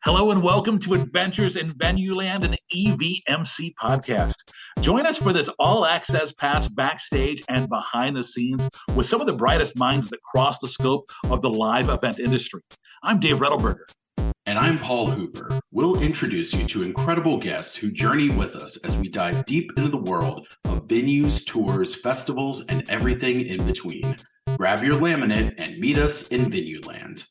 Hello and welcome to Adventures in Venueland, an EVMC podcast. Join us for this all-access pass backstage and behind the scenes with some of the brightest minds that cross the scope of the live event industry. I'm Dave Rettelberger. And I'm Paul Hooper. We'll introduce you to incredible guests who journey with us as we dive deep into the world of venues, tours, festivals, and everything in between. Grab your laminate and meet us in Venueland.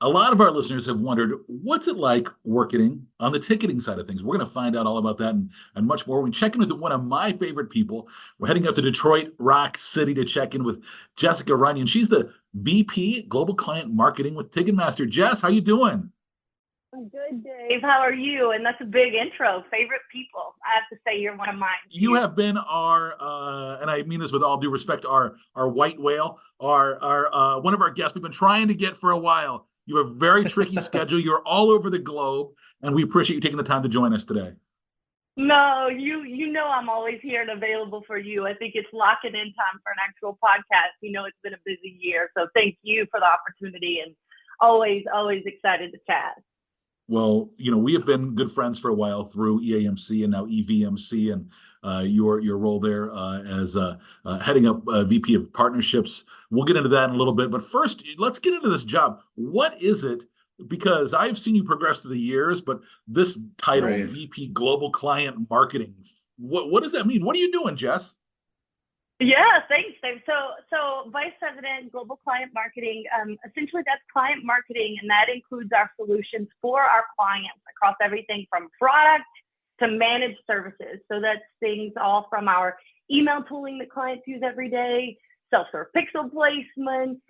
A lot of our listeners have wondered, what's it like working on the ticketing side of things? We're going to find out all about that and much more. We check in with one of my favorite people. We're heading up to Detroit Rock City to check in with Jessica Runyon. She's the VP Global Client Marketing with Ticketmaster. Jess, how you doing? I'm good, Dave. How are you? And that's a big intro. Favorite people. I have to say you're one of mine. You have been our, and I mean this with all due respect, our white whale, our one of our guests we've been trying to get for a while. You have a very tricky schedule. You're all over the globe, and we appreciate you taking the time to join us today. No, you know I'm always here and available for you. I think it's locking in time for an actual podcast. You know it's been a busy year, so thank you for the opportunity, and always excited to chat. Well, we have been good friends for a while through EAMC and now EVMC, and your role there as heading up VP of Partnerships. We'll get into that in a little bit, but first, let's get into this job. What is it? Because I've seen you progress through the years, but this title, right, VP Global Client Marketing, what does that mean? What are you doing, Jess? Yeah, thanks, Dave. So Vice President, Global Client Marketing, essentially that's client marketing, and that includes our solutions for our clients across everything from product to managed services. So that's things all from our email tooling that clients use every day, self-serve pixel placements,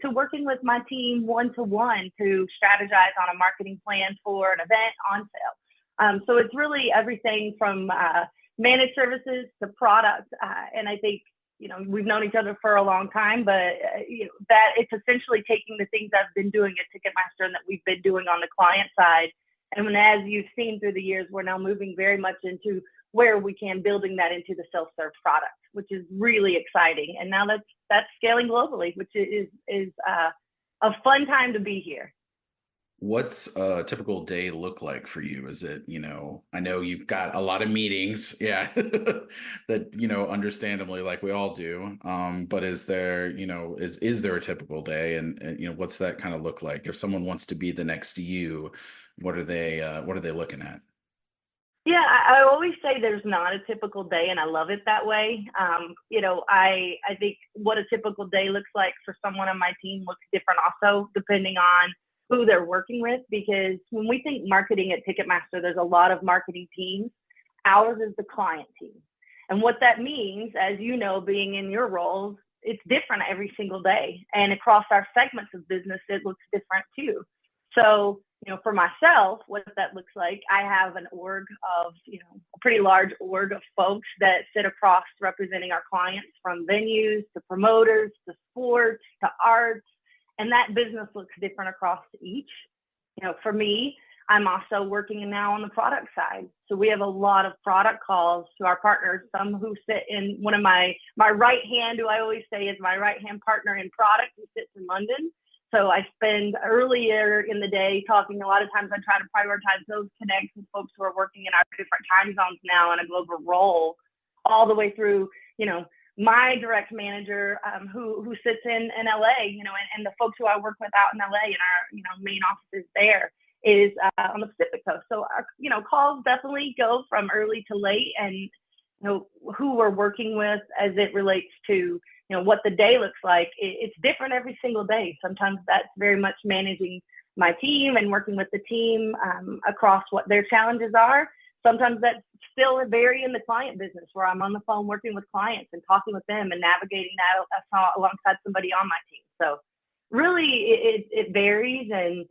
to working with my team one-to-one to strategize on a marketing plan for an event on sale. So it's really everything from managed services to product. And I think, we've known each other for a long time, but that it's essentially taking the things I've been doing at Ticketmaster and that we've been doing on the client side. And as you've seen through the years, we're now moving very much into where we can, building that into the self-serve product, which is really exciting. And now that's scaling globally, which is a fun time to be here. What's a typical day look like for you? Is it, I know you've got a lot of meetings, yeah, that, understandably, like we all do. But is there, is there a typical day, and what's that kind of look like? If someone wants to be the next you, what are they looking at? Yeah, I always say there's not a typical day, and I love it that way. I think what a typical day looks like for someone on my team looks different also, depending on who they're working with, because when we think marketing at Ticketmaster, there's a lot of marketing teams. Ours is the client team. And what that means, as you know, being in your roles, it's different every single day. And across our segments of business, it looks different too. So, for myself, what that looks like, I have an org of, a pretty large org of folks that sit across representing our clients, from venues to promoters to sports to arts. And that business looks different across each. For me, I'm also working now on the product side. So we have a lot of product calls to our partners, some who sit in one of my right hand, who I always say is my right hand partner in product, who sits in London. So I spend earlier in the day talking. A lot of times I try to prioritize those connects with folks who are working in our different time zones now in a global role, all the way through, my direct manager who sits in LA, and the folks who I work with out in LA and our, main offices there is on the Pacific Coast. So our, calls definitely go from early to late, and, who we're working with as it relates to, what the day looks like. It's different every single day. Sometimes that's very much managing my team and working with the team across what their challenges are. Sometimes that's still vary in the client business, where I'm on the phone working with clients and talking with them and navigating that alongside somebody on my team. So really it varies. And,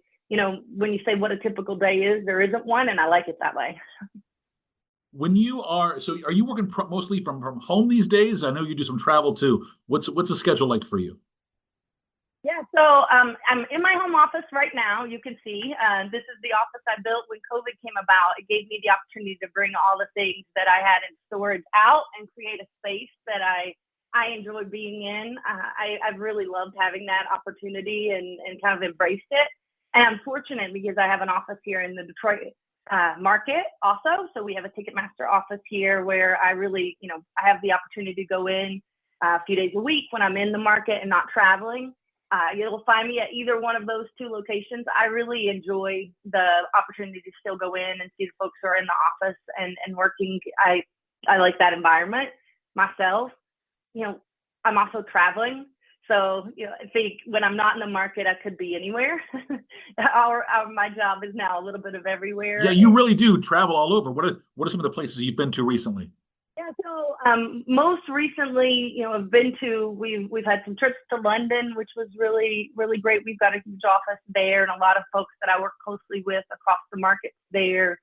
when you say what a typical day is, there isn't one, and I like it that way. When you are you working mostly from home these days? I know you do some travel too. What's the schedule like for you? Yeah, so I'm in my home office right now. You can see this is the office I built when COVID came about. It gave me the opportunity to bring all the things that I had in storage out and create a space that I enjoy being in. I've really loved having that opportunity and kind of embraced it. And I'm fortunate because I have an office here in the Detroit market also. So we have a Ticketmaster office here where I really, I have the opportunity to go in a few days a week when I'm in the market and not traveling. You'll find me at either one of those two locations. I really enjoy the opportunity to still go in and see the folks who are in the office and working. I like that environment myself. I'm also traveling. So, I think when I'm not in the market, I could be anywhere. My job is now a little bit of everywhere. Yeah, you really do travel all over. What are some of the places you've been to recently? Yeah, so most recently, we've had some trips to London, which was really, really great. We've got a huge office there and a lot of folks that I work closely with across the markets there.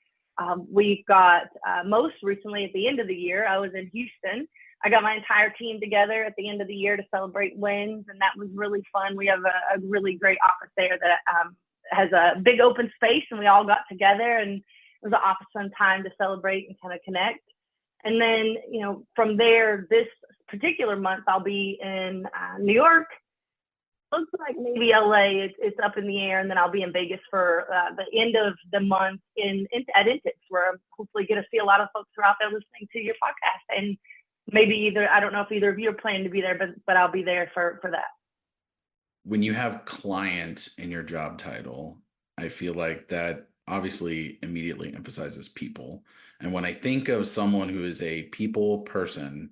We've got most recently at the end of the year, I was in Houston. I got my entire team together at the end of the year to celebrate wins, and that was really fun. We have a really great office there that has a big open space, and we all got together, and it was an awesome time to celebrate and kind of connect. And then, from there, this particular month, I'll be in New York. Looks like maybe LA. It's up in the air, and then I'll be in Vegas for the end of the month at Intix, where I'm hopefully going to see a lot of folks who are out there listening to your podcast. And maybe I don't know if either of you are planning to be there, but I'll be there for that. When you have client in your job title, I feel like that obviously immediately emphasizes people. And when I think of someone who is a people person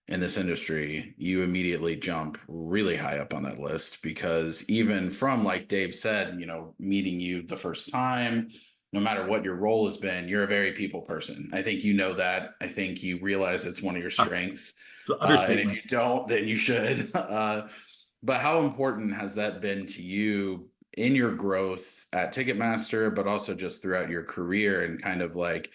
in this industry, you immediately jump really high up on that list, because even from, like Dave said, meeting you the first time, no matter what your role has been, you're a very people person. I think you know that. I think you realize it's one of your strengths. And if you don't, then you should. But how important has that been to you in your growth at Ticketmaster, but also just throughout your career and kind of like,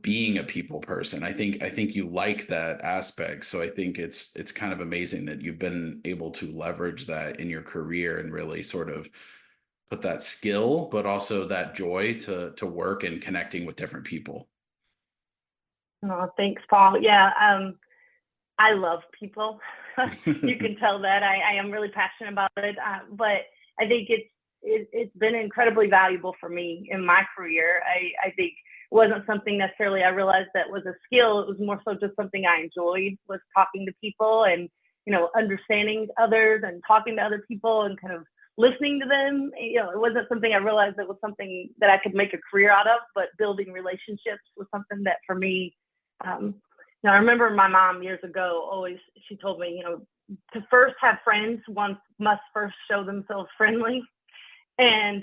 being a people person? I think you like that aspect. So I think it's kind of amazing that you've been able to leverage that in your career and really sort of put that skill, but also that joy to work and connecting with different people. Oh, thanks, Paul. Yeah, I love people. You can tell that I am really passionate about it. But I think it's been incredibly valuable for me in my career. I think it wasn't something necessarily I realized that was a skill. It was more so just something I enjoyed, was talking to people and, understanding others and talking to other people and kind of listening to them. It wasn't something I realized that was something that I could make a career out of, but building relationships was something that for me, I remember my mom years ago, she told me, to first have friends, one must first show themselves friendly. And,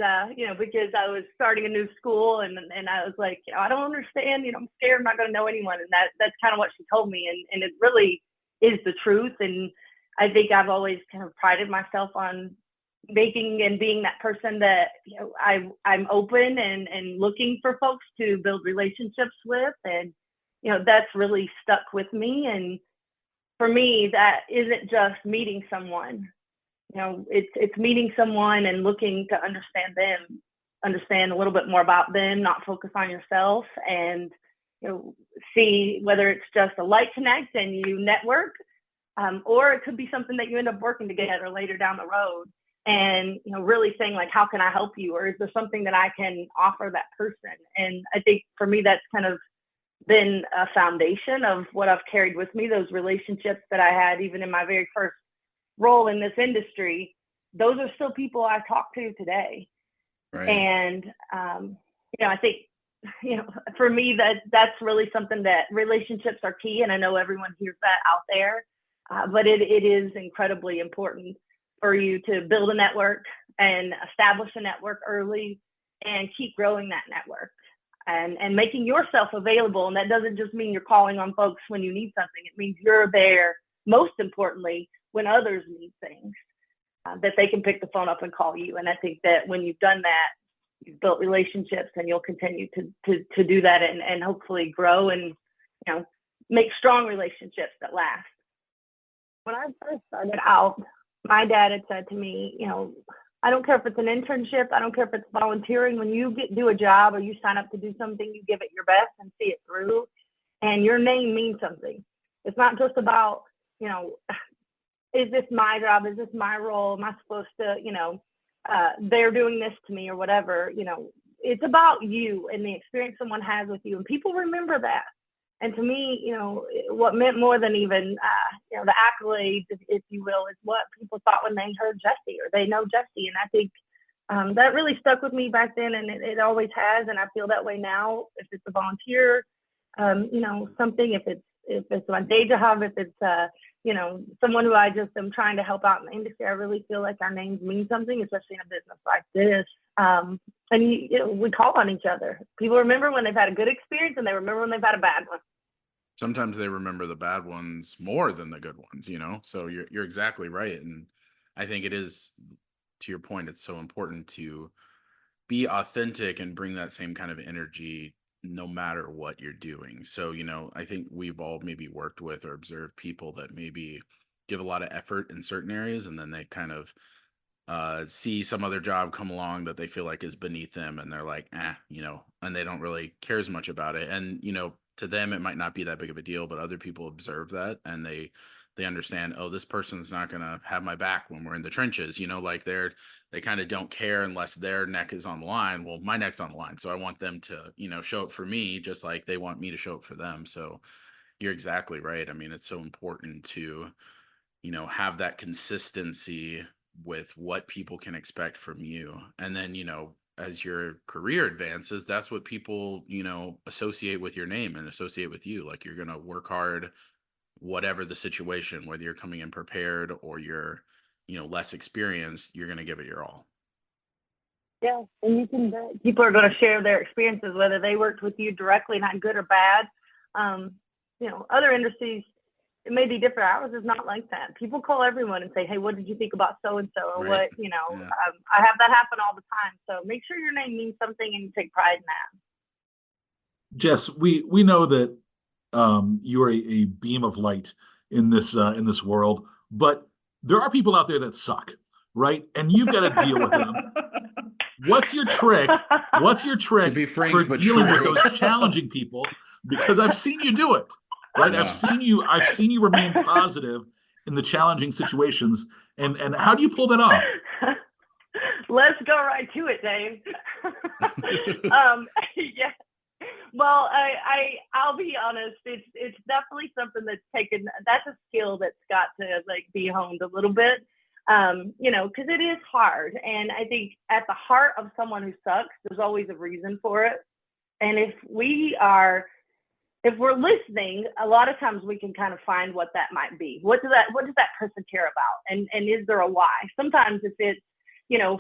because I was starting a new school and I was like, I don't understand, I'm scared I'm not going to know anyone. And that's kind of what she told me. And it really is the truth. And I think I've always kind of prided myself on making and being that person that, I'm open and looking for folks to build relationships with. And, that's really stuck with me. And for me, that isn't just meeting someone. It's meeting someone and looking to understand them, understand a little bit more about them, not focus on yourself, and see whether it's just a light connect and you network, or it could be something that you end up working together later down the road. And really saying like, how can I help you, or is there something that I can offer that person? And I think for me, that's kind of been a foundation of what I've carried with me. Those relationships that I had even in my very first role in this industry, those are still people I talk to today. Right. And I think for me that's really something that relationships are key, and I know everyone hears that out there, but it is incredibly important for you to build a network and establish a network early and keep growing that network and making yourself available. And that doesn't just mean you're calling on folks when you need something. It means you're there, most importantly, when others need things, that they can pick the phone up and call you. And I think that when you've done that, you've built relationships, and you'll continue to do that and hopefully grow and, make strong relationships that last. When I first started out, my dad had said to me, I don't care if it's an internship, I don't care if it's volunteering. When you do a job or you sign up to do something, you give it your best and see it through. And your name means something. It's not just about, is this my job? Is this my role? Am I supposed to, they're doing this to me or whatever, it's about you and the experience someone has with you. And people remember that. And to me, what meant more than even, the accolades, if you will, is what people thought when they heard Jesse or they know Jesse. And I think that really stuck with me back then, and it always has. And I feel that way now. If it's a volunteer, something, if it's my day job, if it's someone who I just am trying to help out in the industry, I really feel like our names mean something, especially in a business like this. And we call on each other. People remember when they've had a good experience, and they remember when they've had a bad one. Sometimes they remember the bad ones more than the good ones, so you're exactly right. And I think it is, to your point, it's so important to be authentic and bring that same kind of energy no matter what you're doing. So, I think we've all maybe worked with or observed people that maybe give a lot of effort in certain areas, and then they kind of see some other job come along that they feel like is beneath them, and they're like, and they don't really care as much about it. And, to them, it might not be that big of a deal, but other people observe that, and they understand, oh, this person's not going to have my back when we're in the trenches, like they kind of don't care unless their neck is on the line. Well, my neck's on the line. So I want them to, show up for me, just like they want me to show up for them. So you're exactly right. I mean, it's so important to, have that consistency with what people can expect from you. And then, as your career advances, that's what people, associate with your name and associate with you. Like, you're going to work hard, whatever the situation, whether you're coming in prepared or you're, less experienced, you're going to give it your all. Yeah. And people are going to share their experiences, whether they worked with you directly, not good or bad. Other industries, it may be different. Ours is not like that. People call everyone and say, hey, what did you think about so-and-so? Or Right. what, Yeah. I have that happen all the time. So make sure your name means something and you take pride in that. Jess, we know that you are a beam of light in this world, but there are people out there that suck, right? And you've got to deal with them. What's your trick? What's your trick To be frank, for but dealing with true. those challenging people? Because I've seen you do it, right? Yeah. I've seen you remain positive in the challenging situations. And how do you pull that off? Let's go right to it, Dave. Yeah. Well, I'll be honest. It's definitely something that's a skill that's got to be honed a little bit. Because it is hard. And I think at the heart of someone who sucks, there's always a reason for it. And if we're listening, a lot of times we can kind of find what that might be. What does that person care about? And is there a why? Sometimes if it's,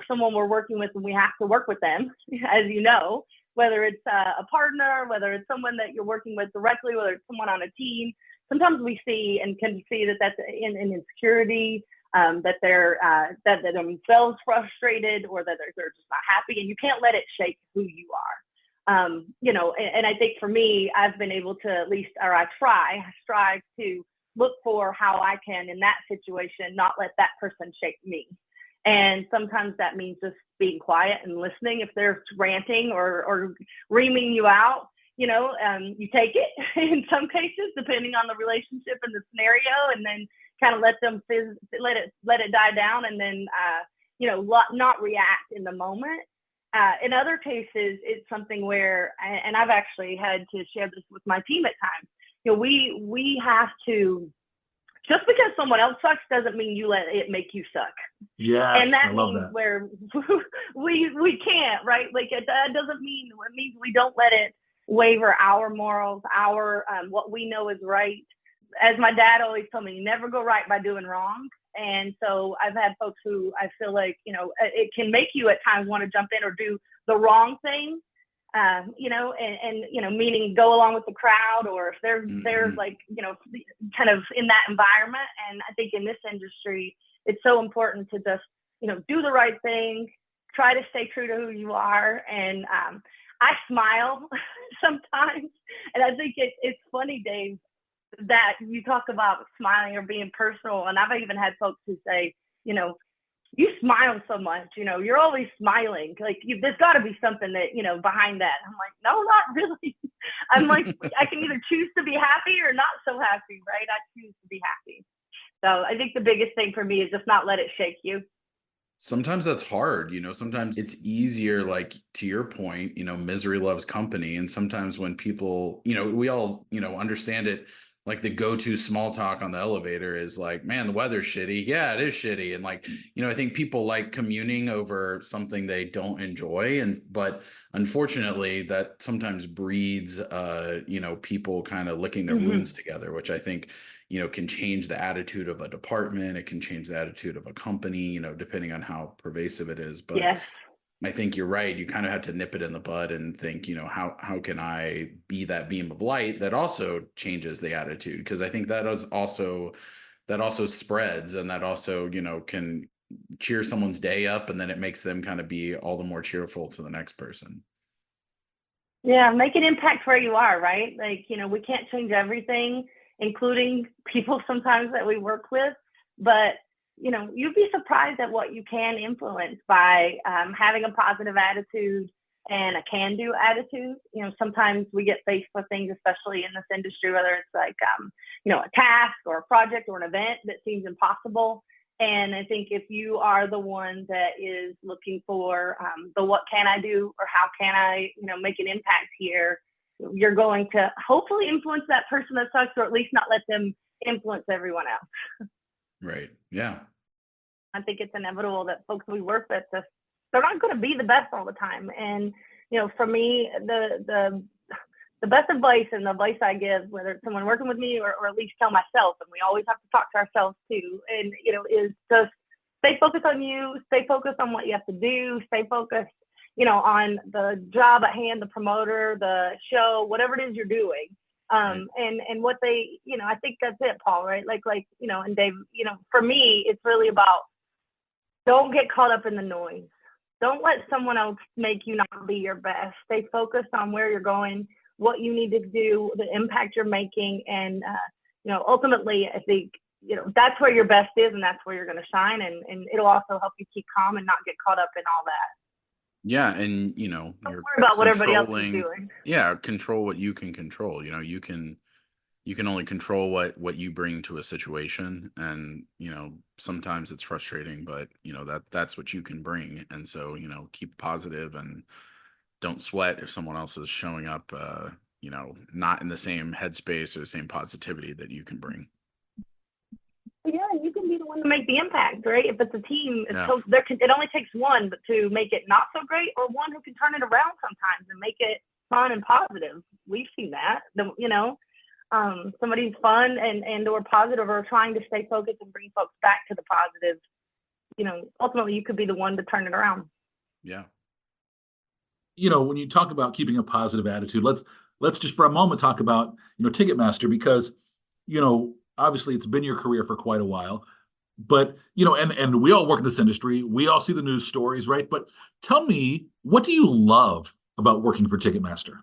someone we're working with and we have to work with them, as you know, whether it's a partner, whether it's someone that you're working with directly, whether it's someone on a team, sometimes we see and can see that that's an insecurity, that they're themselves frustrated, or that they're just not happy, and you can't let it shape who you are. And I think for me, I've been able to I strive to look for how I can, in that situation, not let that person shape me. And sometimes that means just being quiet and listening. If they're ranting or reaming you out, you take it in some cases, depending on the relationship and the scenario, and then kind of let it die down, and then not react in the moment. In other cases, it's something where, and I've actually had to share this with my team at times. We have to. Just because someone else sucks doesn't mean you let it make you suck. Yes, and that I love means that. where we can't, right? That doesn't mean, it means we don't let it waver our morals, our what we know is right. As my dad always told me, you never go right by doing wrong. And so I've had folks who I feel like, it can make you at times want to jump in or do the wrong thing. Meaning go along with the crowd, or if they're kind of in that environment. And I think in this industry, it's so important to just, do the right thing, try to stay true to who you are. And I smile sometimes. And I think it's funny, Dave, that you talk about smiling or being personal. And I've even had folks who say, you smile so much, you're always smiling. Like there's got to be something that, behind that. I'm like, no, not really. I'm like, I can either choose to be happy or not so happy, right? I choose to be happy. So I think the biggest thing for me is just not let it shake you. Sometimes that's hard, sometimes it's easier, like to your point, misery loves company. And sometimes when people, we all, understand it, like the go-to small talk on the elevator is like, man, the weather's shitty. Yeah, it is shitty. And like, I think people like communing over something they don't enjoy. But unfortunately that sometimes breeds, people kind of licking their Mm-hmm. wounds together, which I think can change the attitude of a department. It can change the attitude of a company, depending on how pervasive it is. But Yes. I think you're right. You kind of have to nip it in the bud and think, how can I be that beam of light that also changes the attitude? Because I think that also spreads, and that also, can cheer someone's day up, and then it makes them kind of be all the more cheerful to the next person. Yeah, make an impact where you are, right? Like, we can't change everything, including people sometimes that we work with, but you'd be surprised at what you can influence by having a positive attitude and a can-do attitude. Sometimes we get faced with things, especially in this industry, whether it's like, a task or a project or an event that seems impossible. And I think if you are the one that is looking for the what can I do or how can I, make an impact here, you're going to hopefully influence that person that sucks, or at least not let them influence everyone else. Right. Yeah. I think it's inevitable that folks we work with, they're not going to be the best all the time. And, for me, the best advice and the advice I give, whether it's someone working with me or at least tell myself, and we always have to talk to ourselves too, and, is just stay focused on you, stay focused on what you have to do, stay focused, on the job at hand, the promoter, the show, whatever it is you're doing. Right. And what they, I think that's it, Paul, right? Like, and Dave, for me, it's really about, don't get caught up in the noise. Don't let someone else make you not be your best. Stay focused on where you're going, what you need to do, the impact you're making. And, ultimately, I think, that's where your best is, and that's where you're going to shine. And it'll also help you keep calm and not get caught up in all that. Yeah. And, Don't you're worry about what everybody else is controlling, doing. yeah, control what you can control. You can only control what you bring to a situation. And, sometimes it's frustrating, but that's what you can bring. And so, keep positive and don't sweat if someone else is showing up, not in the same headspace or the same positivity that you can bring. Yeah, you can be the one to make the impact, right? If it's a team, Yeah. it only takes one to make it not so great, or one who can turn it around sometimes and make it fun and positive. We've seen that. Somebody's fun and or positive, or trying to stay focused and bring folks back to the positive. Ultimately, you could be the one to turn it around. Yeah. When you talk about keeping a positive attitude, let's just for a moment talk about Ticketmaster, because obviously it's been your career for quite a while, but and we all work in this industry, we all see the news stories, right? But tell me, what do you love about working for Ticketmaster?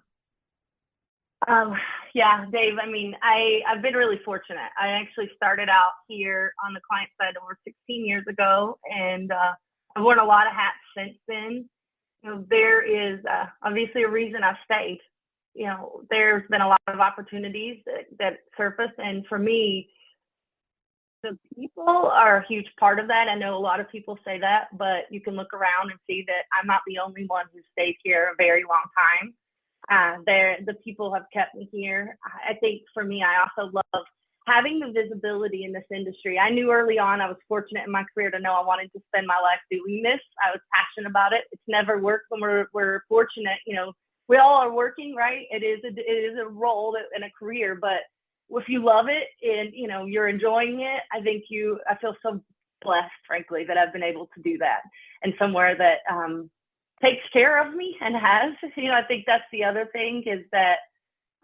Yeah, Dave, I mean, I've been really fortunate. I actually started out here on the client side over 16 years ago, and I've worn a lot of hats since then. There is obviously a reason I've stayed. There's been a lot of opportunities that surface, and for me, the people are a huge part of that. I know a lot of people say that, but you can look around and see that I'm not the only one who stayed here a very long time. The people have kept me here. I think for me, I also love having the visibility in this industry. I knew early on, I was fortunate in my career to know I wanted to spend my life doing this. I was passionate about it. It's never work when we're fortunate. We all are working, right? It is a role and a career, but if you love it and you're enjoying it, I feel so blessed, frankly, that I've been able to do that, and somewhere that takes care of me and has. I think that's the other thing, is that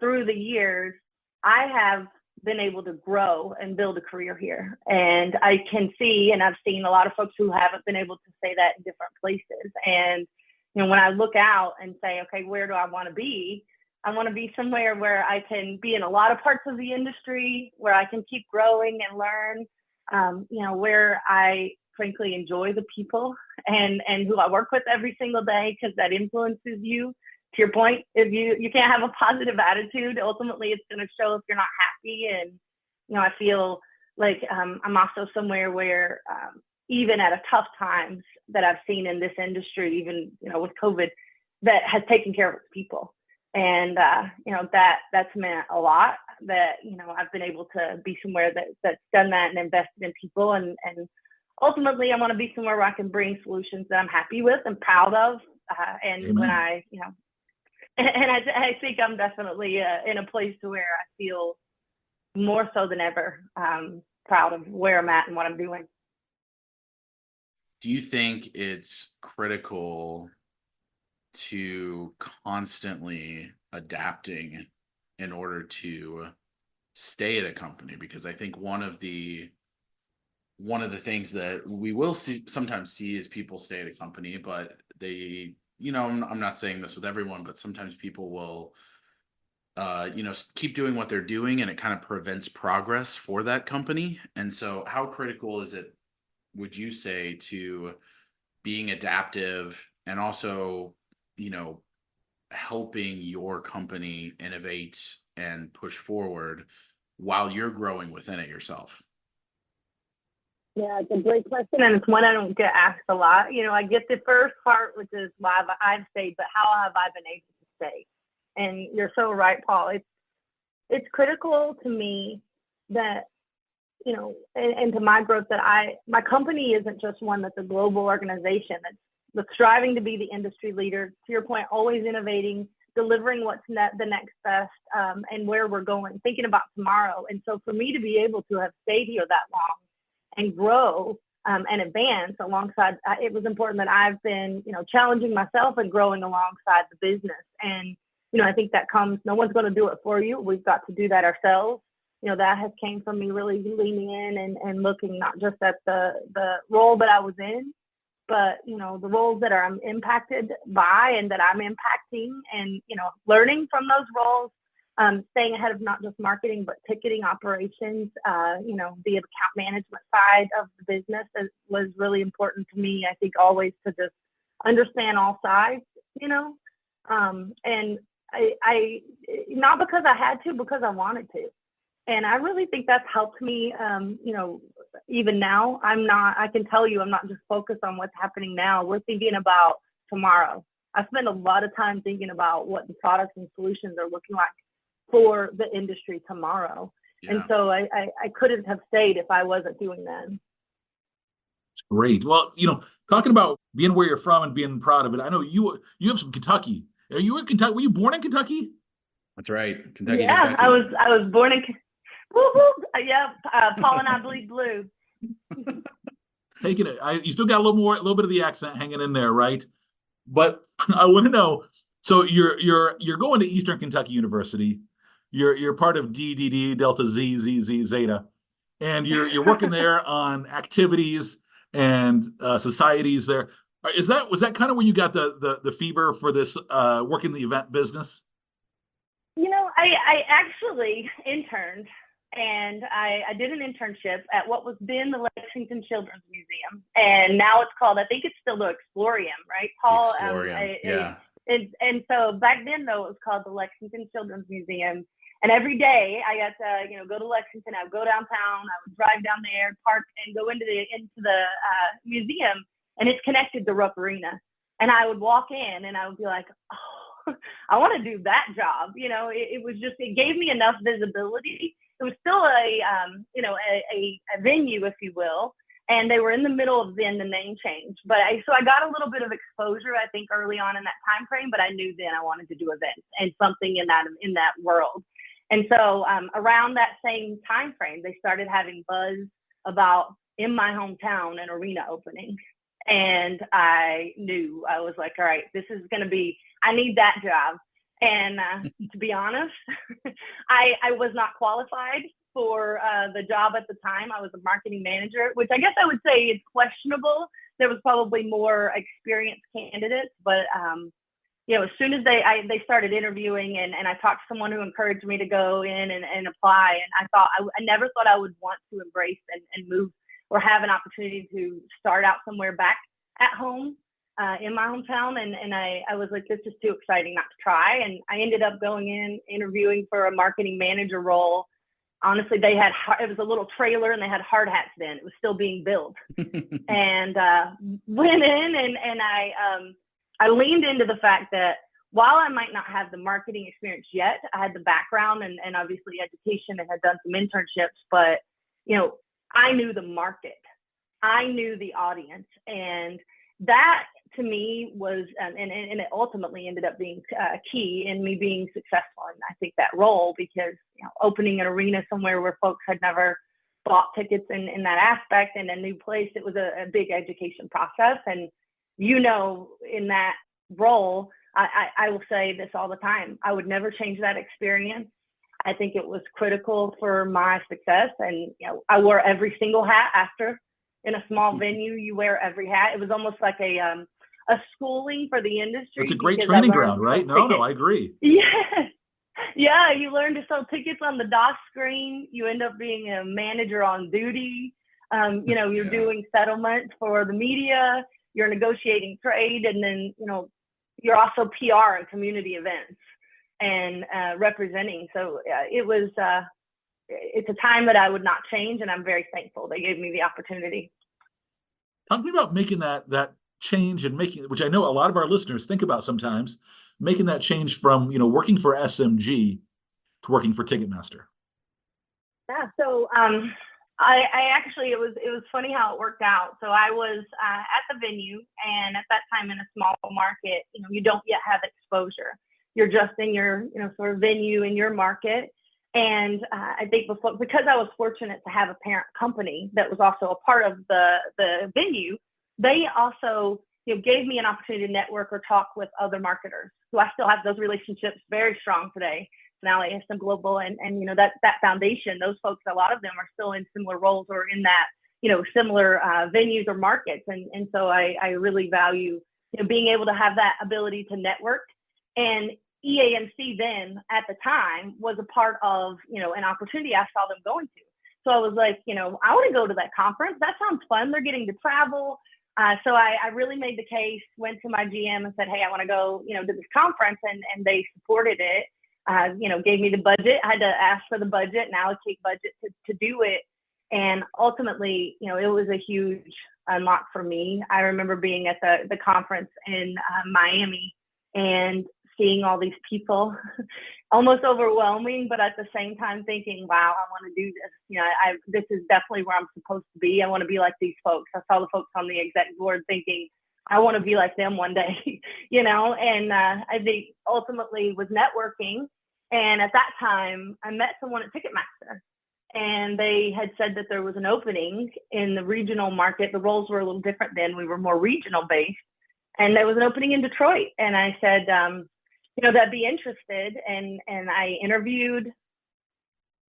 through the years, I have been able to grow and build a career here. And I can see, and I've seen a lot of folks who haven't been able to say that in different places. And, when I look out and say, okay, where do I want to be? I want to be somewhere where I can be in a lot of parts of the industry, where I can keep growing and learn, where I frankly enjoy the people and who I work with every single day, because that influences you. To your point, if you can't have a positive attitude, ultimately it's going to show if you're not happy. And I feel like I'm also somewhere where even at a tough times that I've seen in this industry, even with COVID, that has taken care of its people. And that's meant a lot, that I've been able to be somewhere that's done that and invested in people, and ultimately I want to be somewhere where I can bring solutions that I'm happy with and proud of. And Amen. when I think I'm definitely in a place to where I feel more so than ever proud of where I'm at and what I'm doing. Do you think it's critical to constantly adapting in order to stay at a company? Because I think one of the things that we will sometimes see is people stay at a company, but they, I'm not saying this with everyone, but sometimes people will keep doing what they're doing, and it kind of prevents progress for that company. And so how critical is it, would you say, to being adaptive and also helping your company innovate and push forward while you're growing within it yourself? Yeah, it's a great question, and it's one I don't get asked a lot. I get the first part, which is why I've stayed, but how have I been able to stay? And you're so right, Paul. It's critical to me that, and to my growth, that my company isn't just one that's a global organization that's striving to be the industry leader. To your point, always innovating, delivering what's the next best, and where we're going, thinking about tomorrow. And so for me to be able to have stayed here that long and grow and advance alongside, it was important that I've been, challenging myself and growing alongside the business. And, I think that comes, no one's going to do it for you. We've got to do that ourselves. That has came from me really leaning in and looking not just at the role that I was in, but, the roles that I'm impacted by and that I'm impacting, and, learning from those roles, staying ahead of not just marketing, but ticketing operations, the account management side of the business was really important to me. I think always to just understand all sides, and I not because I had to, because I wanted to. And I really think that's helped me, even now. I can tell you, I'm not just focused on what's happening now. We're thinking about tomorrow. I spend a lot of time thinking about what the products and solutions are looking like for the industry tomorrow. Yeah. And so I couldn't have stayed if I wasn't doing that. Great. Well, talking about being where you're from and being proud of it, I know you have some Kentucky. Are you in Kentucky? Were you born in Kentucky? That's right. Kentucky. Yeah, Kentucky. I was born in. Woo-hoo. Yeah, Paul and I bleed blue. Taking it. You still got a little bit of the accent hanging in there, right? But I want to know. So you're going to Eastern Kentucky University. You're part of DDD Delta Z Zeta, and you're working there on activities and societies there. Was that kind of where you got the fever for this working the event business? I actually interned, and I did an internship at what was then the Lexington Children's Museum, and now it's called, I think it's still the Explorium, right, Paul? Explorium, yeah. And so back then, though, it was called the Lexington Children's Museum. And every day I got to, go to Lexington. I would go downtown. I would drive down there, park, and go into the museum. And it's connected to Rupp Arena. And I would walk in, and I would be like, oh, I want to do that job. It gave me enough visibility. It was still a venue, if you will. And they were in the middle of then the name change. So I got a little bit of exposure, I think, early on in that time frame. But I knew then I wanted to do events and something in that world. And so around that same time frame, they started having buzz about, in my hometown, an arena opening. And I knew, I was like, all right, this is going to be, I need that job. And to be honest, I was not qualified for the job at the time. I was a marketing manager, which I guess I would say is questionable. There was probably more experienced candidates, but as soon as they started interviewing, and I talked to someone who encouraged me to go in and apply, and I never thought I would want to embrace and move or have an opportunity to start out somewhere back at home in my hometown. And I was like, this is too exciting not to try. And I ended up going in, interviewing for a marketing manager role. Honestly, it was a little trailer and they had hard hats then. It was still being built. And went in and I leaned into the fact that while I might not have the marketing experience yet, I had the background and obviously education and had done some internships, but I knew the market. I knew the audience, and that to me was, and it ultimately ended up being key in me being successful in, I think, that role, because opening an arena somewhere where folks had never bought tickets in that aspect, and a new place, it was a big education process. And in that role, I will say this all the time, I would never change that experience. I think it was critical for my success, and I wore every single hat after. In a small venue, you wear every hat. It was almost like a schooling for the industry. It's a great training ground, right? No, I agree. Yeah, you learn to sell tickets on the DOS screen. You end up being a manager on duty. You're doing settlements for the media. You're negotiating trade, and then you're also PR and community events and representing. So it's a time that I would not change, and I'm very thankful they gave me the opportunity. Talk to me about making that change and which I know a lot of our listeners think about sometimes, making that change from, working for SMG to working for Ticketmaster. Yeah. So I actually, it was funny how it worked out. So I was at the venue, and at that time in a small market, you don't yet have exposure. You're just in your, sort of venue in your market. And I think because I was fortunate to have a parent company that was also a part of the venue, they also gave me an opportunity to network or talk with other marketers who I still have those relationships very strong today. Now ASM Global and that foundation, those folks, a lot of them are still in similar roles or in that similar venues or markets, and so I really value being able to have that ability to network. And EAMC then at the time was a part of an opportunity I saw them going to. So I was like, I want to go to that conference. That sounds fun. They're getting to travel. So I really made the case, went to my GM and said, hey, I want to go to this conference, and they supported it. Gave me the budget. I had to ask for the budget and allocate budget to do it. And ultimately, it was a huge unlock for me. I remember being at the conference in Miami and seeing all these people, almost overwhelming, but at the same time thinking, wow, I want to do this. This is definitely where I'm supposed to be. I want to be like these folks. I saw the folks on the exec board thinking, I want to be like them one day, and I think ultimately was networking. And at that time, I met someone at Ticketmaster, and they had said that there was an opening in the regional market. The roles were a little different then. We were more regional based. And there was an opening in Detroit. And I said, that'd be interested. And I interviewed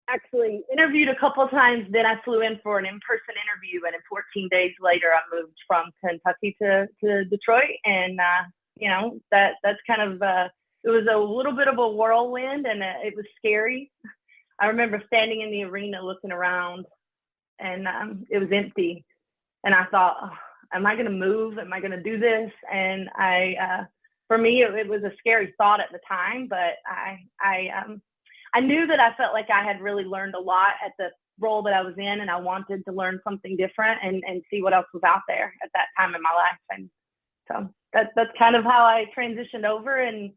a couple of times. Then I flew in for an in-person interview. And 14 days later, I moved from Kentucky to Detroit. And, that's kind of, it was a little bit of a whirlwind, and it was scary. I remember standing in the arena looking around, and it was empty. And I thought, oh, am I going to move? Am I going to do this? And for me, it was a scary thought at the time, but I knew that I felt like I had really learned a lot at the role that I was in, and I wanted to learn something different and see what else was out there at that time in my life. And so that's kind of how I transitioned over, and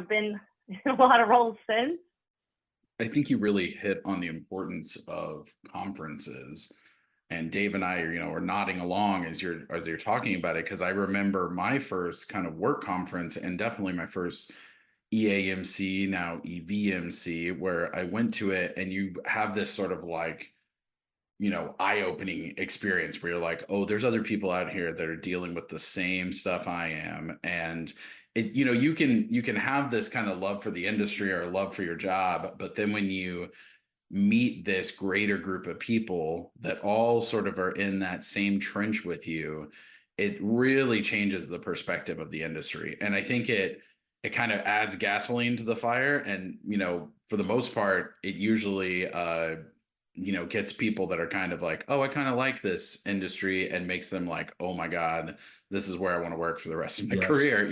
been in a lot of roles since. I think you really hit on the importance of conferences, and Dave and I are nodding along as you're talking about it, because I remember my first kind of work conference, and definitely my first EAMC, now EVMC, where I went to it, and you have this sort of like eye-opening experience where you're like, oh, there's other people out here that are dealing with the same stuff I am. And it, you can have this kind of love for the industry or love for your job, but then when you meet this greater group of people that all sort of are in that same trench with you, it really changes the perspective of the industry. And I think it kind of adds gasoline to the fire. And for the most part, it usually gets people that are kind of like, oh, I kind of like this industry, and makes them like, oh my God, this is where I want to work for the rest of my Yes. career,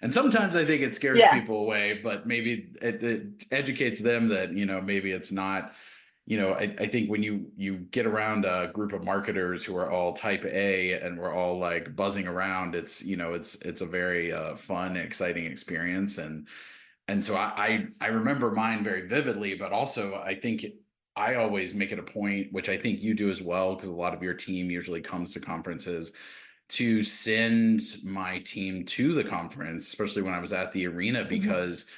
And sometimes I think it scares Yeah. people away, but maybe it educates them that, maybe it's not, I think when you get around a group of marketers who are all type A and we're all like buzzing around, it's a very fun, exciting experience. And so I remember mine very vividly, but also I think I always make it a point, which I think you do as well, because a lot of your team usually comes to conferences, to send my team to the conference, especially when I was at the arena, Mhm. because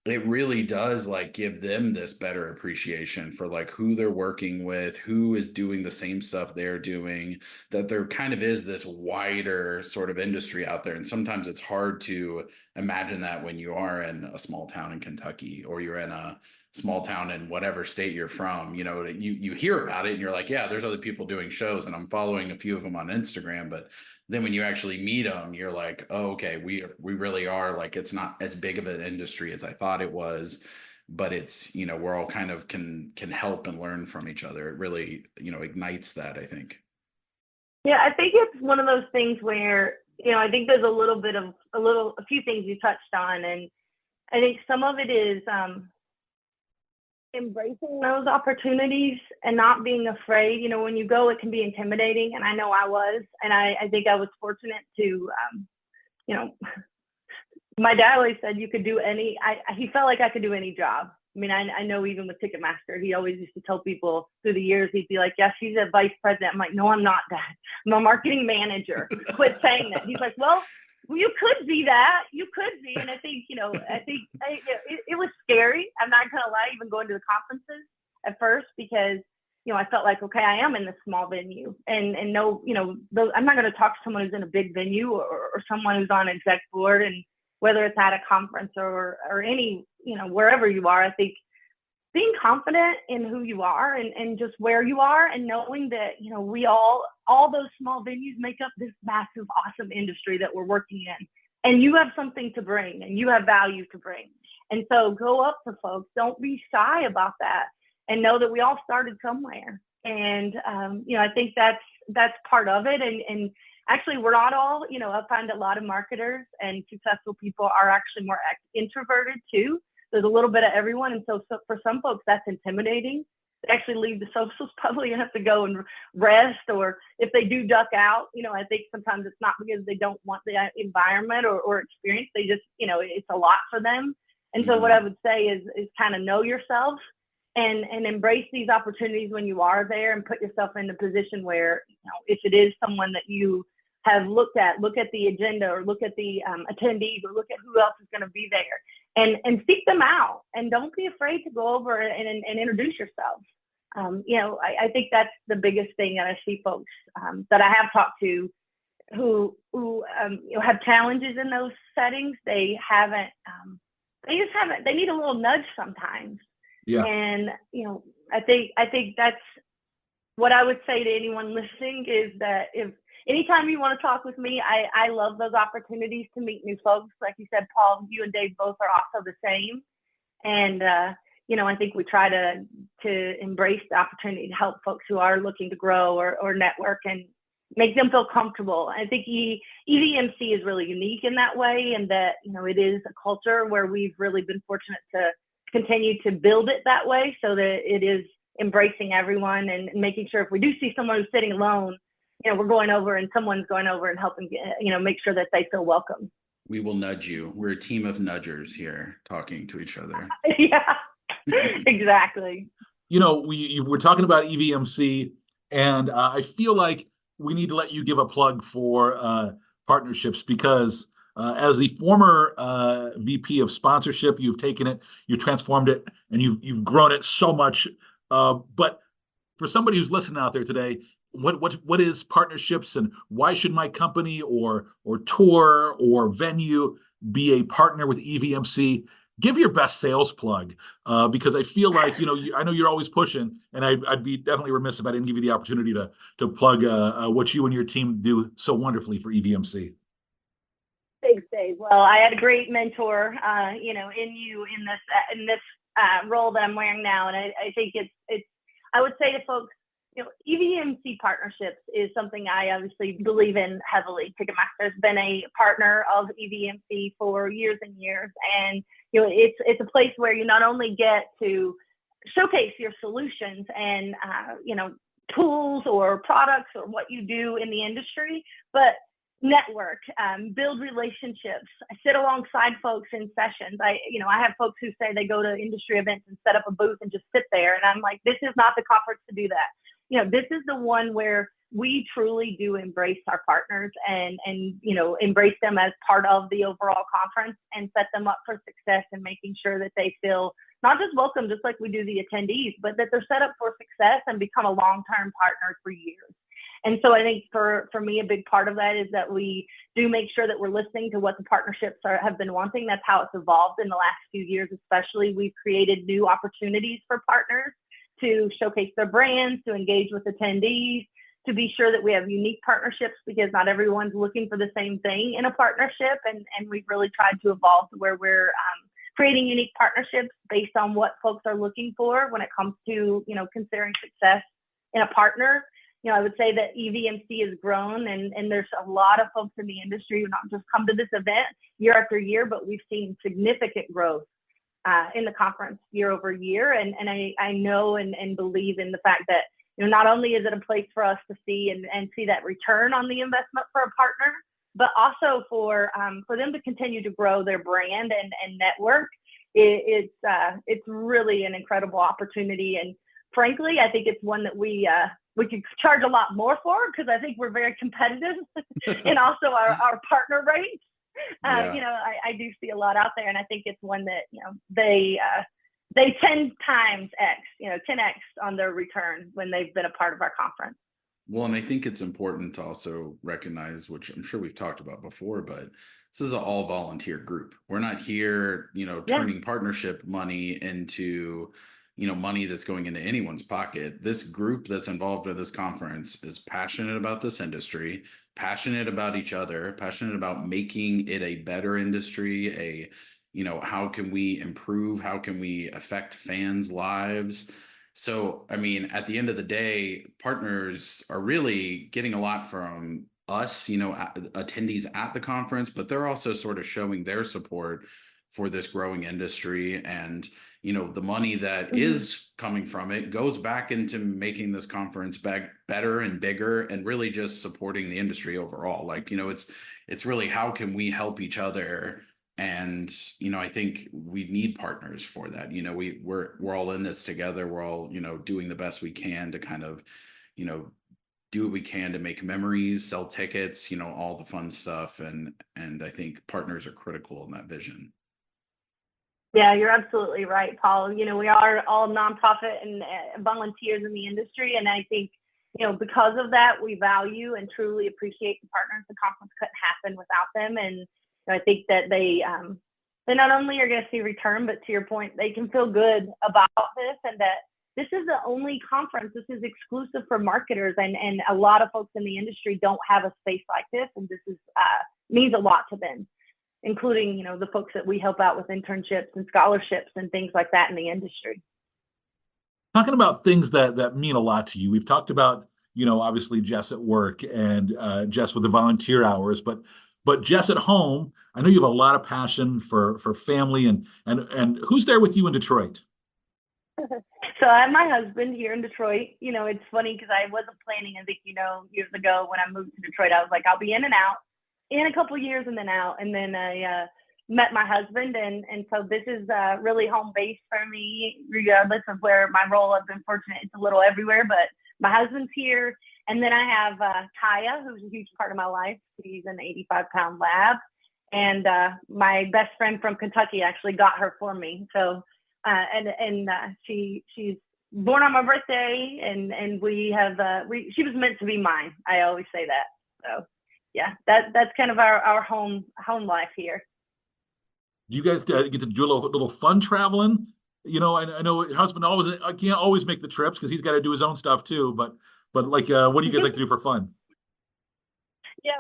it really does like give them this better appreciation for like who they're working with, who is doing the same stuff they're doing, that there kind of is this wider sort of industry out there. And sometimes it's hard to imagine that when you are in a small town in Kentucky, or you're in a small town in whatever state you're from. You hear about it and you're like, yeah, there's other people doing shows, and I'm following a few of them on Instagram, but then when you actually meet them, you're like, oh, okay, we really are, like, it's not as big of an industry as I thought it was, but it's, we're all kind of can help and learn from each other. It really, ignites that, I think. Yeah, I think it's one of those things where, I think there's a few things you touched on. And I think some of it is embracing those opportunities and not being afraid. When you go, it can be intimidating. And I know I was, and I think I was fortunate to, my dad always said you could do he felt like I could do any job. I mean, I know even with Ticketmaster, he always used to tell people through the years, he'd be like, yeah, she's a vice president. I'm like, no, I'm not, Dad. I'm a marketing manager. Quit saying that. He's like, well, you could be that. You could be. And I think, it was scary. I'm not going to lie, even going to the conferences at first, because, I felt like, okay, I am in this small venue, and no, I'm not going to talk to someone who's in a big venue, or someone who's on exec board. And whether it's at a conference or any, wherever you are, I think being confident in who you are, and just where you are, and knowing that, we all those small venues make up this massive, awesome industry that we're working in. And you have something to bring, and you have value to bring. And so go up to folks, don't be shy about that, and know that we all started somewhere. And, I think that's part of it. And actually, we're not all, I find a lot of marketers and successful people are actually more introverted too. There's a little bit of everyone. And so for some folks, that's intimidating. They actually leave the socials probably and have to go and rest, or if they do duck out, I think sometimes it's not because they don't want the environment or experience. They just, it's a lot for them. And so what I would say is kind of know yourself, and embrace these opportunities when you are there, and put yourself in a position where, if it is someone that you have look at the agenda, or look at the attendees, or look at who else is going to be there, and seek them out, and don't be afraid to go over and introduce yourself. I think that's the biggest thing that I see folks that I have talked to who have challenges in those settings. They need a little nudge sometimes. Yeah. And, I think that's what I would say to anyone listening, is that if anytime you want to talk with me, I love those opportunities to meet new folks. Like you said, Paul, you and Dave both are also the same. And, I think we try to embrace the opportunity to help folks who are looking to grow or network, and make them feel comfortable. I think EVMC is really unique in that way, and that, it is a culture where we've really been fortunate to continue to build it that way, so that it is embracing everyone, and making sure if we do see someone who's sitting alone, we're going over, and someone's going over and helping, make sure that they feel welcome. We will nudge you. We're a team of nudgers here, talking to each other. Yeah, exactly. We're talking about EVMC, and I feel like we need to let you give a plug for partnerships, because as the former VP of sponsorship, you've taken it, you transformed it, and you've grown it so much. But for somebody who's listening out there today, what is partnerships, and why should my company or tour or venue be a partner with EVMC? Give your best sales plug, because I feel like, I know you're always pushing, and I'd be definitely remiss if I didn't give you the opportunity to plug what you and your team do so wonderfully for EVMC. Thanks, Dave. Well, I had a great mentor, in this role that I'm wearing now, and I think it's I would say to folks, EVMC partnerships is something I obviously believe in heavily. Ticketmaster's been a partner of EVMC for years and years. And, it's a place where you not only get to showcase your solutions and, tools or products or what you do in the industry, but network, build relationships, sit alongside folks in sessions. I have folks who say they go to industry events and set up a booth and just sit there. And I'm like, this is not the conference to do that. This is the one where we truly do embrace our partners and embrace them as part of the overall conference and set them up for success and making sure that they feel not just welcome, just like we do the attendees, but that they're set up for success and become a long-term partner for years. And so I think for me, a big part of that is that we do make sure that we're listening to what the partnerships have been wanting. That's how it's evolved in the last few years, especially. We've created new opportunities for partners to showcase their brands, to engage with attendees, to be sure that we have unique partnerships, because not everyone's looking for the same thing in a partnership. And we've really tried to evolve to where we're creating unique partnerships based on what folks are looking for when it comes to, considering success in a partner. I would say that EVMC has grown, and there's a lot of folks in the industry who not just come to this event year after year, but we've seen significant growth in the conference year over year. And I know and believe in the fact that, not only is it a place for us to see and see that return on the investment for a partner, but also for them to continue to grow their brand and network. It's really an incredible opportunity. And frankly, I think it's one that we could charge a lot more for, because I think we're very competitive and also our partner rates. I do see a lot out there, and I think it's one that, they 10 times X, 10X on their return when they've been a part of our conference. Well, and I think it's important to also recognize, which I'm sure we've talked about before, but this is an all volunteer group. We're not here, turning partnership money into, money that's going into anyone's pocket. This group that's involved in this conference is passionate about this industry, passionate about each other, passionate about making it a better industry, how can we improve? How can we affect fans' lives? So, I mean, at the end of the day, partners are really getting a lot from us, attendees at the conference, but they're also sort of showing their support for this growing industry. And, the money that is coming from it goes back into making this conference better and bigger, and really just supporting the industry overall. Like, it's really, how can we help each other? And, I think we need partners for that. We're all in this together. We're all, doing the best we can to kind of, do what we can to make memories, sell tickets, all the fun stuff. And I think partners are critical in that vision. Yeah, you're absolutely right, Paul. We are all nonprofit and volunteers in the industry. And I think, because of that, we value and truly appreciate the partners. The conference couldn't happen without them. And I think that they not only are going to see return, but to your point, they can feel good about this, and that this is the only conference. This is exclusive for marketers, and a lot of folks in the industry don't have a space like this, and this is means a lot to them, including the folks that we help out with internships and scholarships and things like that in the industry. Talking about things that mean a lot to you, we've talked about obviously Jess at work and Jess with the volunteer hours, but Jess at home, I know you have a lot of passion for family, and who's there with you in Detroit? So I have my husband here in Detroit. It's funny because I wasn't planning, I think, years ago when I moved to Detroit, I was like, I'll be in and out in a couple of years and then out. And then I met my husband. And so this is really home base for me, regardless of where my role. I've been fortunate. It's a little everywhere, but my husband's here. And then I have Kaya, who's a huge part of my life. She's an 85-pound lab. And my best friend from Kentucky actually got her for me. So, she's born on my birthday, and we have, she was meant to be mine. I always say that. So yeah, that's kind of our home life here. Do you guys get to do a little fun traveling? I know your husband I can't always make the trips because he's got to do his own stuff too, but like, what do you guys like to do for fun? Yeah,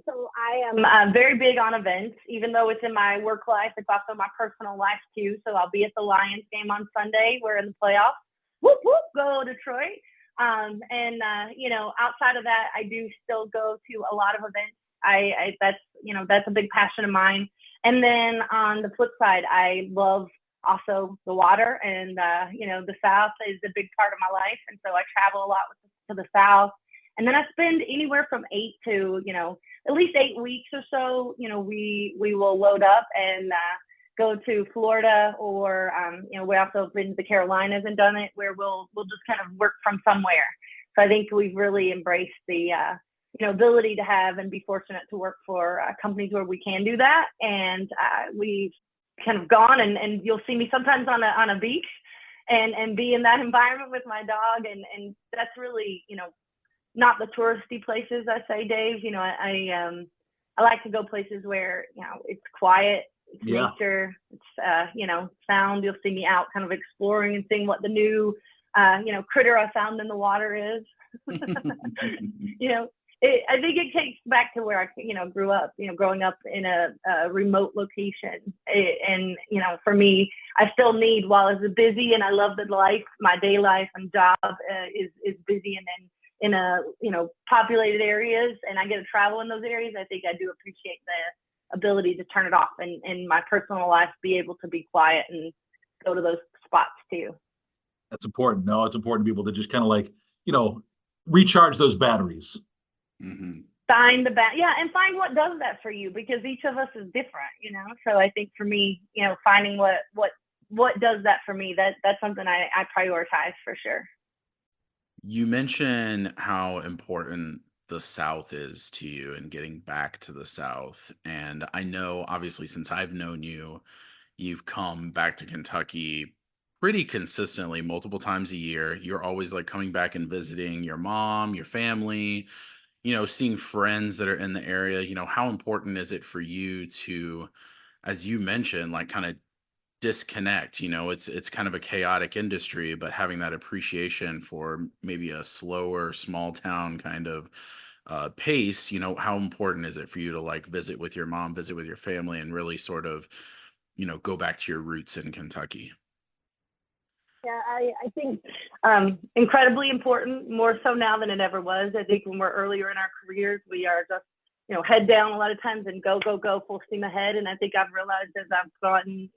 so I am very big on events, even though it's in my work life. It's also my personal life too. So I'll be at the Lions game on Sunday. We're in the playoffs. whoop whoop, go Detroit. Outside of that, I do still go to a lot of events. That's a big passion of mine. And then on the flip side, I love also the water, and the South is a big part of my life, and so I travel a lot to the South. And then I spend anywhere from 8 to at least 8 weeks or so. We will load up and go to Florida, or we also have been to the Carolinas and done it, where we'll just kind of work from somewhere. So I think we've really embraced the ability to have and be fortunate to work for companies where we can do that. And we've kind of gone, and you'll see me sometimes on a beach and be in that environment with my dog, and that's really not the touristy places, I say, Dave. I like to go places where it's quiet, it's nature, it's sound. You'll see me out kind of exploring and seeing what the new critter I found in the water is. I think it takes back to where I grew up, growing up in a remote location. For me, I still need, while it's busy and I love the life, my day life and job is busy, and then in populated areas, and I get to travel in those areas, I think I do appreciate the ability to turn it off and in my personal life be able to be quiet and go to those spots too. That's important. No, it's important to be able to just kind of recharge those batteries. Mm-hmm. Find and find what does that for you, because each of us is different, So I think for me, finding what does that for me, that's something I prioritize for sure. You mentioned how important the South is to you and getting back to the South. And I know, obviously, since I've known you, you've come back to Kentucky pretty consistently, multiple times a year. You're always like coming back and visiting your mom, your family, seeing friends that are in the area. How important is it for you to, as you mentioned, like kind of disconnect? It's kind of a chaotic industry, but having that appreciation for maybe a slower small town kind of pace, how important is it for you to like visit with your mom, visit with your family, and really sort of go back to your roots in Kentucky? Yeah, I think incredibly important, more so now than it ever was. I think when we're earlier in our careers, we are just head down a lot of times and go full steam ahead. And I think I've realized as I've gotten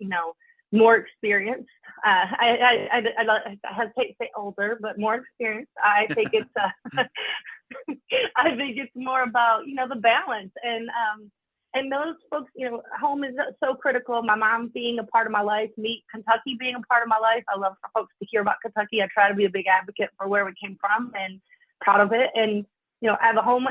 more experienced. I hesitate to say older, but more experienced. I think it's I think it's more about the balance, and those folks. Home is so critical. My mom being a part of my life, Kentucky being a part of my life. I love for folks to hear about Kentucky. I try to be a big advocate for where we came from and proud of it. And I have a home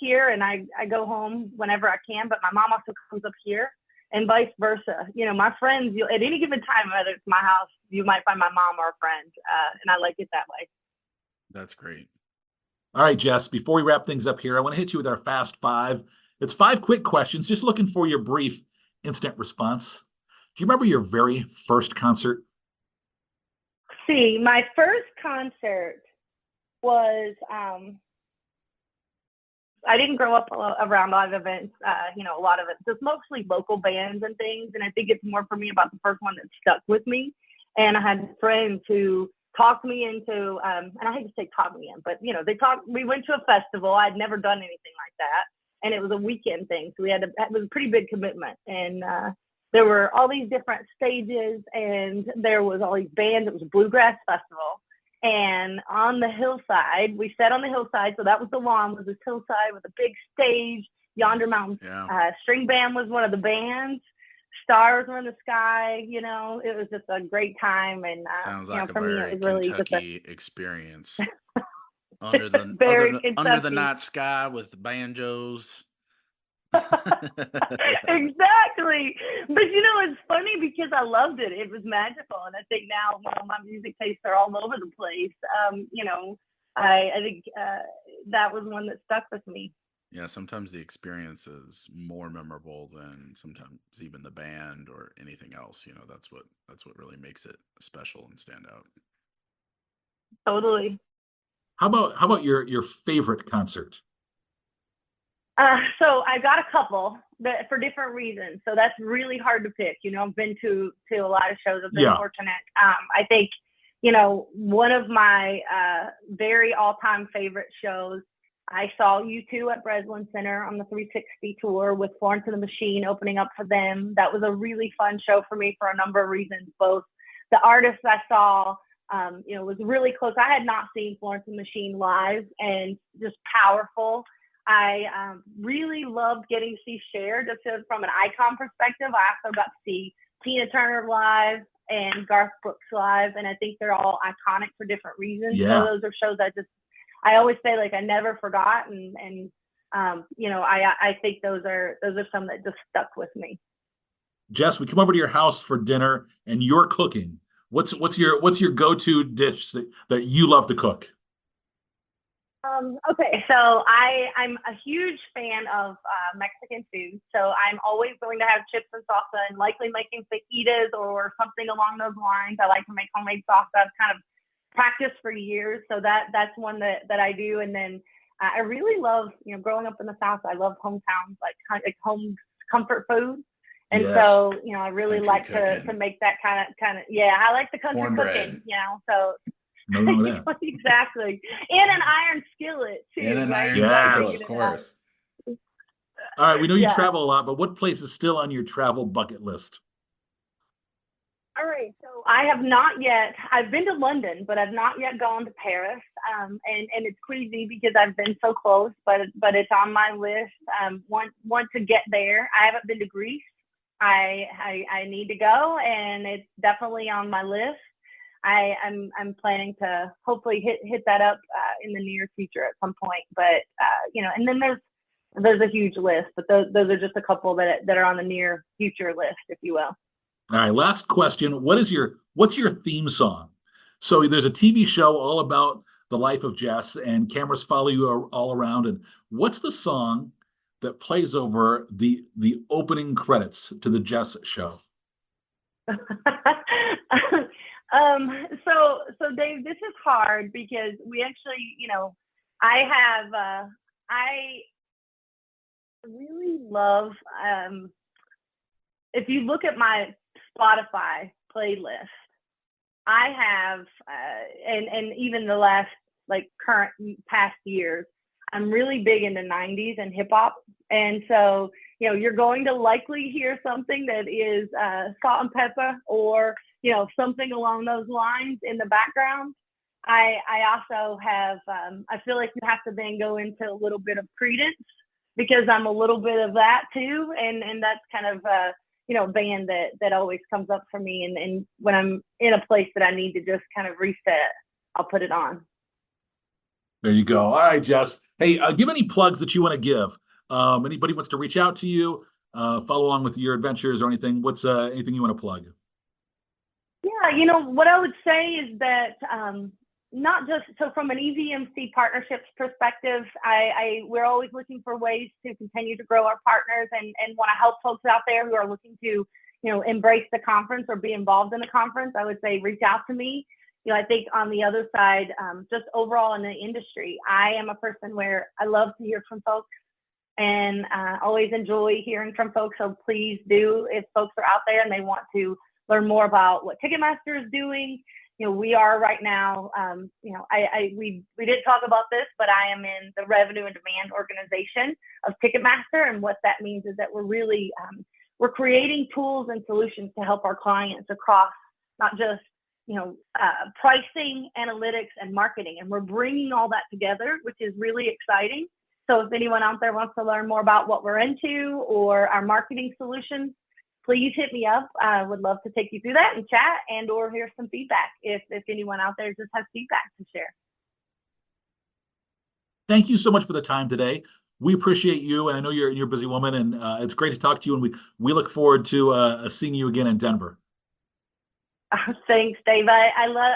here, and I go home whenever I can. But my mom also comes up here, and vice versa. My friends, at any given time, whether it's my house, you might find my mom or a friend, and I like it that way. That's great. All right, Jess, before we wrap things up here, I want to hit you with our Fast Five. It's 5 quick questions, just looking for your brief instant response. Do you remember your very first concert? See, my first concert was I didn't grow up around live events, a lot of it, just mostly local bands and things. And I think it's more for me about the first one that stuck with me. And I had friends who talked me into, and I hate to say talk me in, but we went to a festival. I'd never done anything like that. And it was a weekend thing. So it was a pretty big commitment. And there were all these different stages, and there was all these bands. It was a bluegrass festival. And on the hillside, we sat on the hillside. So that was the lawn, was this hillside with a big stage, Yonder Mountain. Yeah. String band was one of the bands. Stars were in the sky. It was just a great time. And sounds like for a me, very it was really Kentucky experience. Under the night sky with banjos. Exactly. But it's funny because I loved it. It was magical. And I think now my music tastes are all over the place. I think that was one that stuck with me. Yeah, sometimes the experience is more memorable than sometimes even the band or anything else. That's what really makes it special and stand out. Totally. How about your favorite concert? So I got a couple for different reasons. So that's really hard to pick. I've been to a lot of shows. I've been fortunate. I think one of my very all-time favorite shows, I saw U2 at Breslin Center on the 360 tour with Florence and the Machine opening up for them. That was a really fun show for me for a number of reasons. Both the artists I saw, was really close. I had not seen Florence and the Machine live, and just powerful. I really loved getting to see Cher just from an icon perspective. I also got to see Tina Turner live and Garth Brooks live, and I think they're all iconic for different reasons. Yeah. So those are shows I always say, like, I never forgot, and I think those are some that just stuck with me. Jess, we come over to your house for dinner and you're cooking. What's your go-to dish that you love to cook? Okay, so I'm a huge fan of Mexican food. So I'm always going to have chips and salsa, and likely making fajitas or something along those lines. I like to make homemade salsa. I've kind of practiced for years, so that's one that I do. And then I really love, growing up in the South, I love hometown, like home comfort food. And Yes. so, I really Country like cooking. to make that kind of, I like the country Cornbread. cooking, so. No wrong with that. Exactly. And an iron skillet too. In an right? iron Yes. skillet, of course. All right, we know you Yeah. travel a lot, but what place is still on your travel bucket list? All right, so I have not yet. I've been to London, but I've not yet gone to Paris. And it's queasy because I've been so close, but it's on my list. Want to get there. I haven't been to Greece. I need to go, and it's definitely on my list. I'm planning to hopefully hit that up in the near future at some point. But and then there's a huge list, but those are just a couple that are on the near future list, if you will. All right, last question. What's your theme song? So there's a TV show all about the life of Jess, and cameras follow you all around. And what's the song that plays over the opening credits to the Jess show? So Dave, this is hard because we actually, I really love, if you look at my Spotify playlist, I have, and even the last, past years, I'm really big into 90s and hip hop. And so, you're going to likely hear something that is Salt and Pepper, or, something along those lines in the background. I also have, I feel like you have to then go into a little bit of Credence, because I'm a little bit of that too. And that's kind of a band that always comes up for me. And when I'm in a place that I need to just kind of reset, I'll put it on. There you go. All right, Jess. Hey, give any plugs that you want to give. Anybody wants to reach out to you, follow along with your adventures or anything? What's anything you want to plug? Yeah, what I would say is that not just so from an EVMC partnerships perspective, we're always looking for ways to continue to grow our partners and want to help folks out there who are looking to, embrace the conference or be involved in the conference. I would say reach out to me. I think on the other side, just overall in the industry, I am a person where I love to hear from folks, and always enjoy hearing from folks. So please do, if folks are out there and they want to learn more about what Ticketmaster is doing. We are right now, we didn't talk about this, but I am in the revenue and demand organization of Ticketmaster. And what that means is that we're really, we're creating tools and solutions to help our clients across not just, pricing, analytics, and marketing. And we're bringing all that together, which is really exciting. So if anyone out there wants to learn more about what we're into or our marketing solutions, please hit me up. I would love to take you through that and chat and or hear some feedback if anyone out there just has feedback to share. Thank you so much for the time today. We appreciate you, and I know you're a busy woman, and it's great to talk to you, and we look forward to seeing you again in Denver. Thanks, Dave. I love,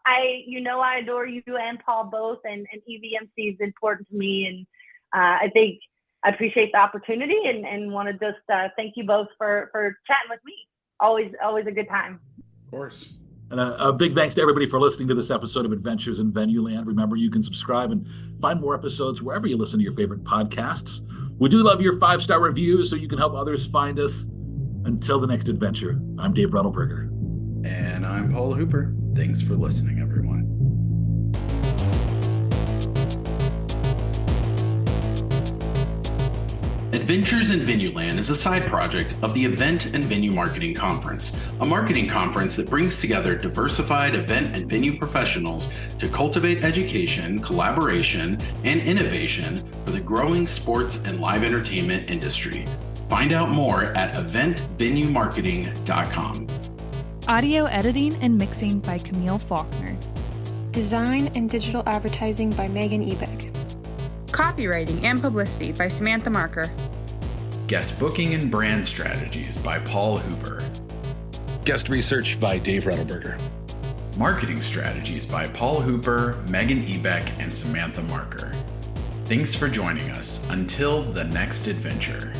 I adore you and Paul both, and EVMC is important to me, and I think I appreciate the opportunity and want to just thank you both for chatting with me. Always a good time. Of course. And a big thanks to everybody for listening to this episode of Adventures in Venueland. Remember, you can subscribe and find more episodes wherever you listen to your favorite podcasts. We do love your 5-star reviews so you can help others find us. Until the next adventure, I'm Dave Ruddleberger. And I'm Paul Hooper. Thanks for listening, everyone. Adventures in Venueland is a side project of the Event and Venue Marketing Conference, a marketing conference that brings together diversified event and venue professionals to cultivate education, collaboration, and innovation for the growing sports and live entertainment industry. Find out more at eventvenuemarketing.com. Audio editing and mixing by Camille Faulkner. Design and digital advertising by Megan Ebeck. Copywriting and publicity by Samantha Marker. Guest booking and brand strategies by Paul Huber. Guest research by Dave Rettelberger. Marketing strategies by Paul Hooper, Megan Ebeck, and Samantha Marker. Thanks for joining us. Until the next adventure.